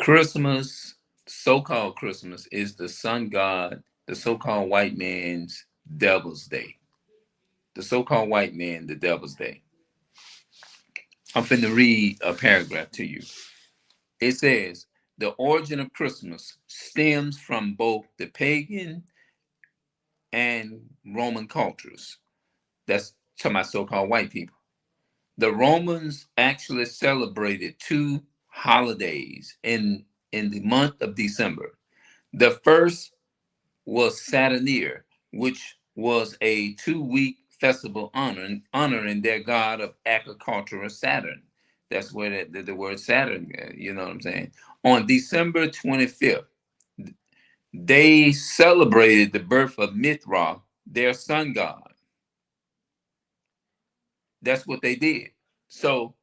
Christmas, so-called Christmas, is the sun god, the so-called white man's devil's day. The so-called white man, the devil's day. I'm finna read a paragraph to you. It says, the origin of Christmas stems from both the pagan and Roman cultures. That's to my so-called white people. The Romans actually celebrated two holidays in the month of December. The first was Saturnier, which was a 2-week festival honoring their god of agriculture, Saturn. That's where the word Saturn, you know what I'm saying? On December 25th, they celebrated the birth of Mithra, their sun god. That's what they did. So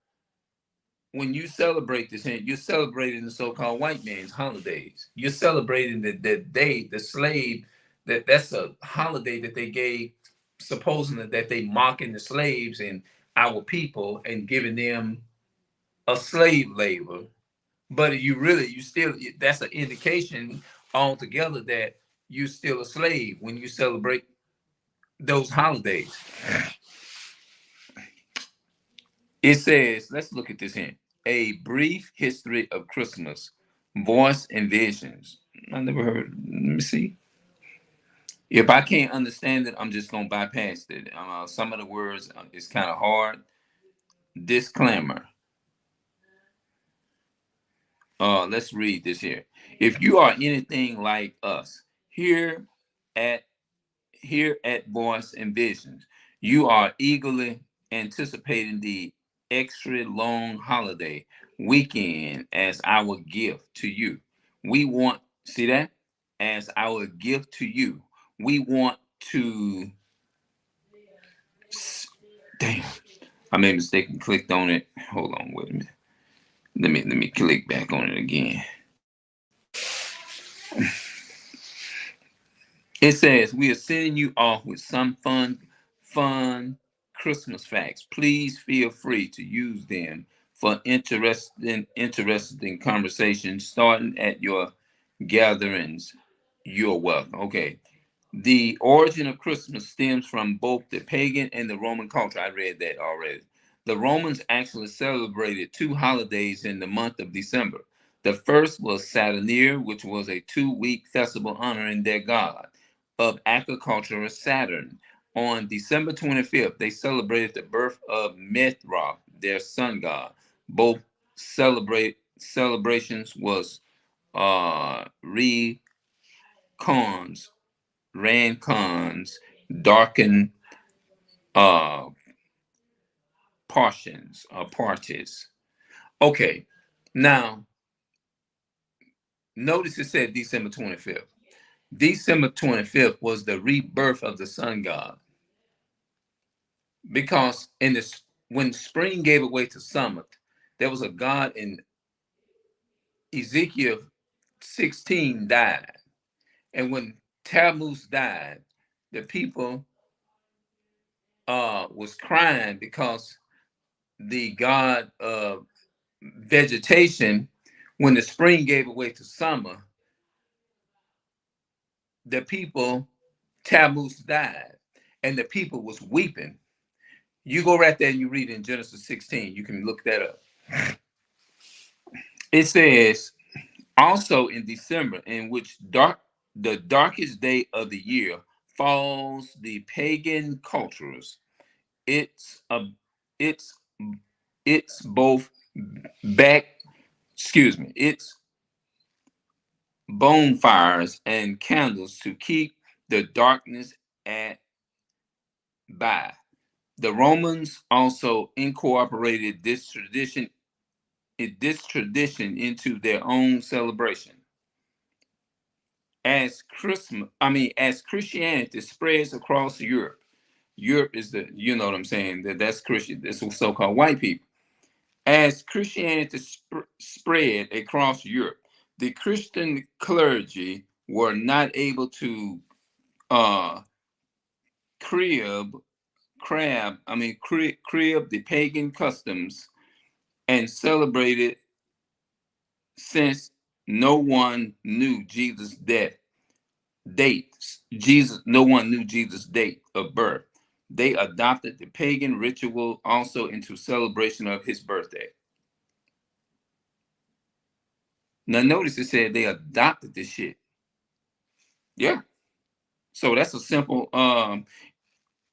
when you celebrate this, you're celebrating the so-called white man's holidays. You're celebrating the day, the slave, that's a holiday that they gave, supposing that they mocking the slaves and our people and giving them a slave labor. But you still, that's an indication altogether that you're still a slave when you celebrate those holidays. It says, let's look at this here. A brief history of Christmas, voice and visions. I never heard. Let me see. If I can't understand it, I'm just gonna bypass it. Some of the words is kind of hard. Disclaimer. Let's read this here. If you are anything like us, at here at Voice and Visions, you are eagerly anticipating the extra long holiday weekend as our gift to you. We want, see that? As our gift to you. We want to, damn, I made a mistake and clicked on it. Hold on, wait a minute. Let me click back on it again. It says, we are sending you off with some fun Christmas facts. Please feel free to use them for interesting conversations starting at your gatherings. You're welcome. Okay. The origin of Christmas stems from both the pagan and the Roman culture. I read that already. The Romans actually celebrated two holidays in the month of December. The first was Saturnier, which was a 2-week festival honoring their god of agriculture, Saturn. On December 25th, they celebrated the birth of Mithra, their sun god. Both celebrations was recons, rancons, darkened uh portions or parties. Okay, now notice it said December 25th. December 25th was the rebirth of the sun god because when spring gave away to summer, there was a god in Ezekiel 16 died. And when Tammuz died, the people was crying because the god of vegetation, when the spring gave away to summer, the people, Tammuz died, and the people was weeping. You go right there and you read in Genesis 16. You can look that up. It says, also in December, in which the darkest day of the year falls the pagan cultures. It's a it's it's both back, excuse me, it's bonfires and candles to keep the darkness at bay. The Romans also incorporated this tradition into their own celebration. As Christianity spreads across Europe, Europe is the, you know what I'm saying, that's Christian, this is so-called white people. As Christianity spread across Europe, the Christian clergy were not able to uh, crib, crib the pagan customs and celebrated since. No one knew Jesus' death dates. No one knew Jesus' date of birth. They adopted the pagan ritual also into celebration of his birthday. Now notice it said they adopted this shit. Yeah. So that's a simple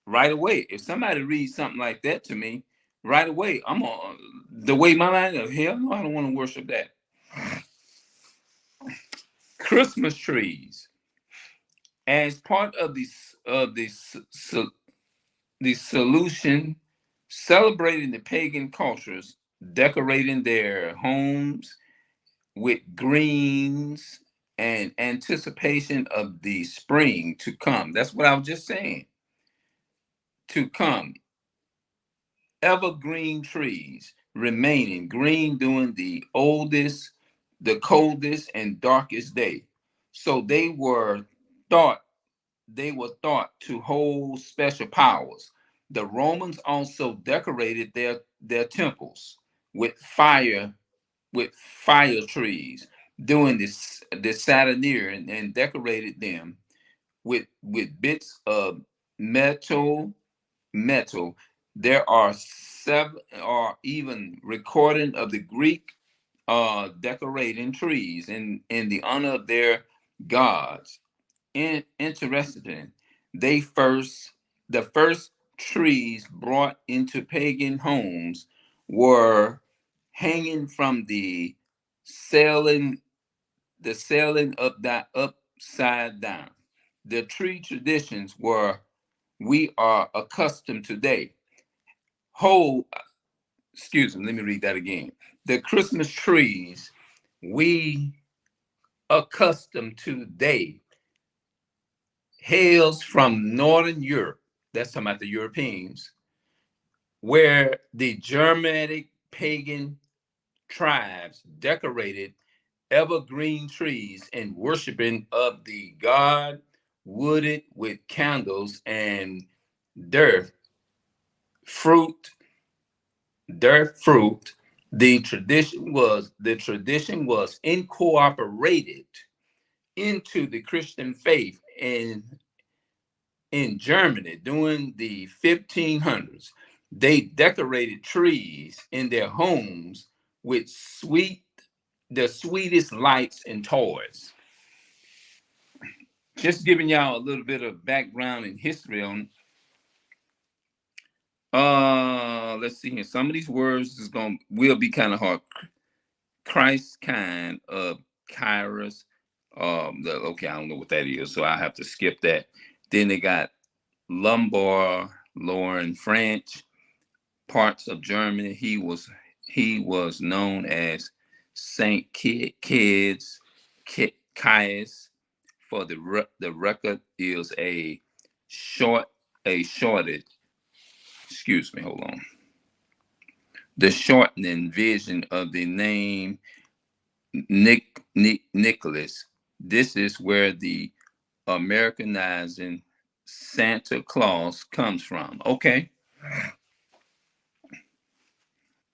right away. If somebody reads something like that to me, right away, I'm on the way my mind of hell no, I don't want to worship that. Christmas trees. As part of the solution, celebrating the pagan cultures, decorating their homes with greens and anticipation of the spring to come. That's what I was just saying. To come. Evergreen trees remaining green during the coldest and darkest day. So thought they were thought to hold special powers. The Romans also decorated their temples with fire trees during the Saturnalia and decorated them with bits of metal metal. There are seven or even recording of the Greek decorating trees in the honor of their gods. Interesting. They first the first trees brought into pagan homes were hanging from the ceiling up that upside down. The tree traditions were we are accustomed today. Whole excuse me, let me read that again. The Christmas trees we accustomed today hails from Northern Europe. That's talking about the Europeans, where the Germanic pagan tribes decorated evergreen trees and worshiping of the god wooded with candles and dirt fruit fruit. The tradition was incorporated into the Christian faith in Germany during the 1500s. They decorated trees in their homes with the sweetest lights and toys. Just giving y'all a little bit of background and history on. Let's see here. Some of these words will be kind of hard. Christ kind of Kairos. Okay, I don't know what that is, so I have to skip that. Then they got Lombard, Lauren French, parts of Germany. He was known as Saint Kids Caius. For the record is a shorted. Excuse me, hold on. The shortening vision of the name Nicholas. This is where the Americanizing Santa Claus comes from. Okay,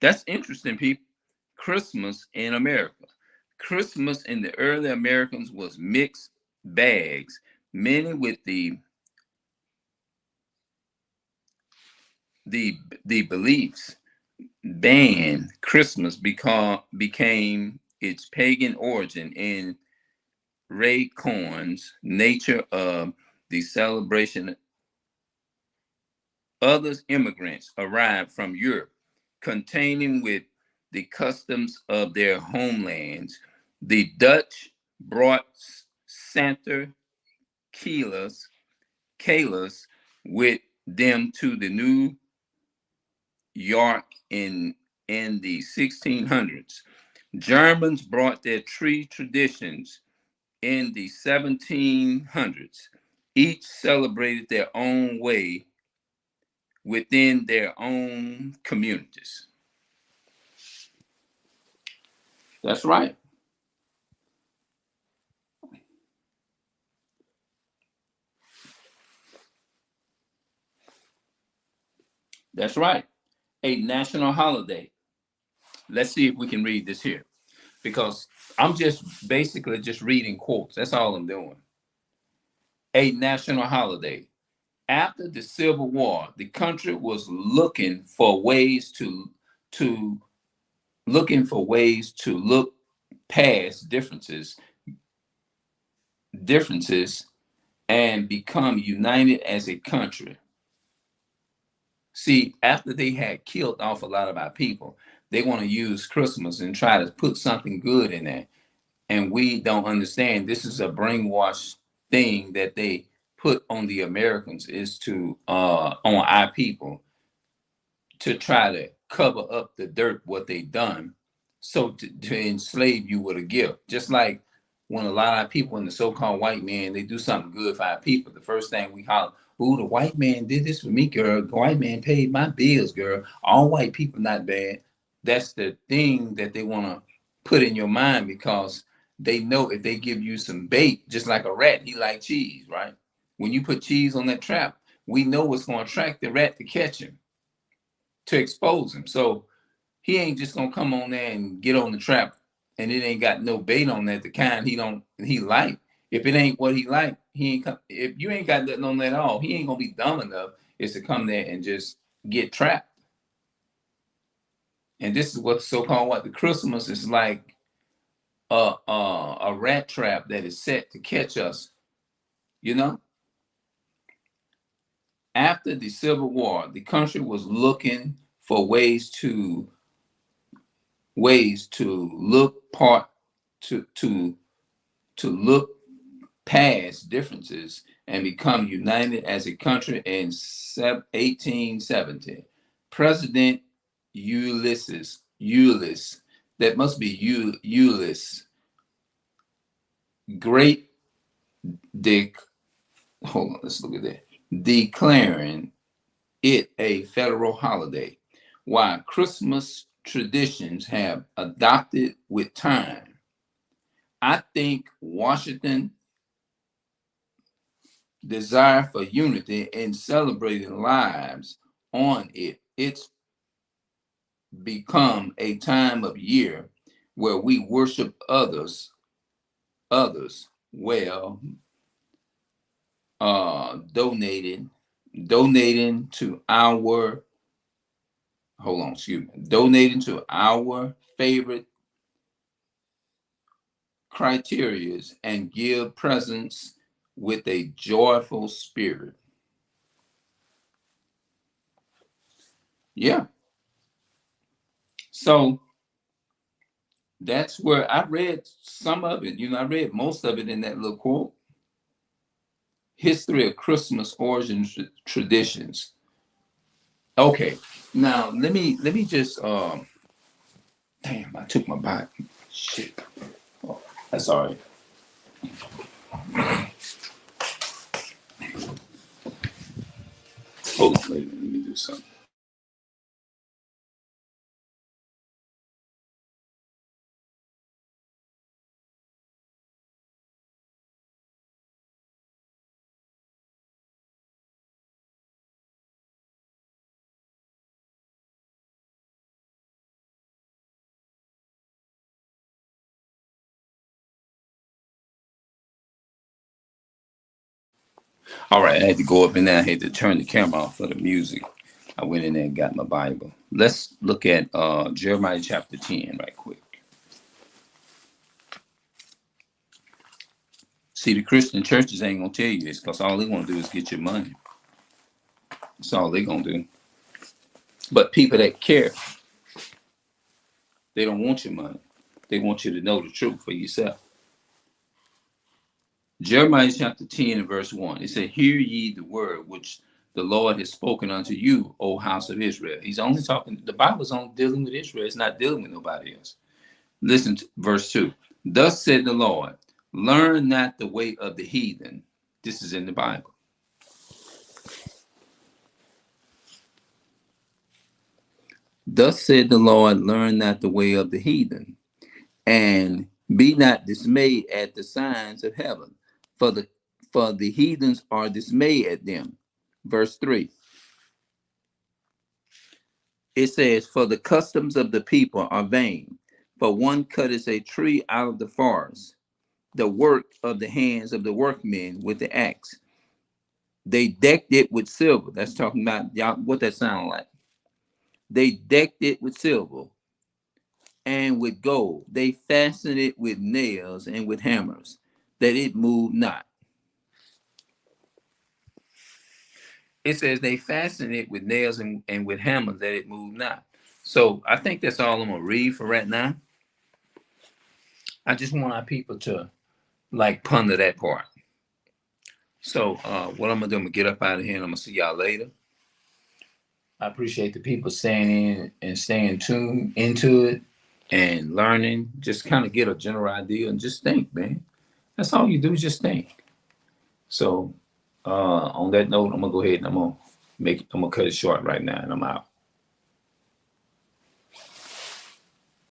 that's interesting, people. Christmas in America. Christmas in the early Americans was mixed bags. Many with the beliefs banned Christmas because became its pagan origin in Ray Corn's nature of the celebration. Other immigrants arrived from Europe, containing with the customs of their homelands. The Dutch brought Santa Claus with them to the New York in the 1600s. Germans brought their tree traditions in the 1700s. Each celebrated their own way within their own communities. That's right. That's right. A national holiday. Let's see if we can read this here. because I'm just basically just reading quotes. That's all I'm doing. A national holiday. After the Civil War, the country was looking for ways to look past differences and become united as a country. See, after they had killed off a lot of our people, they want to use Christmas and try to put something good in there. And we don't understand this is a brainwash thing that they put on the Americans, is to on our people, to try to cover up the dirt what they done, so to enslave you with a gift. Just like when a lot of people in the so-called white man, they do something good for our people, the first thing we holler, "Ooh, the white man did this for me, girl. The white man paid my bills, girl. All white people not bad." That's the thing that they want to put in your mind, because they know if they give you some bait, just like a rat, he like cheese, right? When you put cheese on that trap, we know what's going to attract the rat to catch him, to expose him. So he ain't just gonna come on there and get on the trap and it ain't got no bait on that, the kind he like. If it ain't what he like, he ain't come. If you ain't got nothing on that at all, he ain't gonna be dumb enough is to come there and just get trapped. And this is what so-called what the Christmas is like, a rat trap that is set to catch us, you know. After the Civil War, the country was looking for ways to look part to look past differences and become united as a country in 1870. President Ulysses, that must be Ulysses, great Dick, hold on, let's look at that, declaring it a federal holiday, while Christmas traditions have adopted with time. I think Washington desire for unity and celebrating lives on it. It's become a time of year where we worship others well, donating to our donating to our favorite criterias and give presents with a joyful spirit. Yeah. So that's where I read some of it. I read most of it in that little quote. History of Christmas origin traditions. Okay. Now let me just damn, I took my bike. Shit. Oh, that's all right. Hold on, let me do something. All right, I had to go up in there. I had to turn the camera off for the music. I went in there and got my Bible. Let's look at Jeremiah chapter 10 right quick. See, the Christian churches ain't gonna tell you this, because all they want to do is get your money. That's all they gonna do. But people that care, they don't want your money. They want you to know the truth for yourself. Jeremiah chapter 10 and verse 1. It said, "Hear ye the word which the Lord has spoken unto you, O house of Israel." He's only talking, the Bible's only dealing with Israel. It's not dealing with nobody else. Listen to verse 2. "Thus said the Lord, learn not the way of the heathen." This is in the Bible. "Thus said the Lord, learn not the way of the heathen, and be not dismayed at the signs of heaven, for the heathens are dismayed at them." Verse 3. It says, "For the customs of the people are vain. For one cutteth a tree out of the forest, the work of the hands of the workmen with the axe. They decked it with silver. That's talking about y'all. What that sound like? They decked it with silver and with gold. They fastened it with nails and with hammers, that it moved not. It says they fastened it with nails and with hammers, that it moved not. So I think that's all I'm gonna read for right now. I just want our people to like ponder that part. So what I'm gonna do, I'm gonna get up out of here and I'm gonna see y'all later. I appreciate the people staying in and staying tuned into it and learning. Just kind of get a general idea and just think, man. That's all you do is just think. So on that note, I'm gonna go ahead and I'm gonna cut it short right now and I'm out.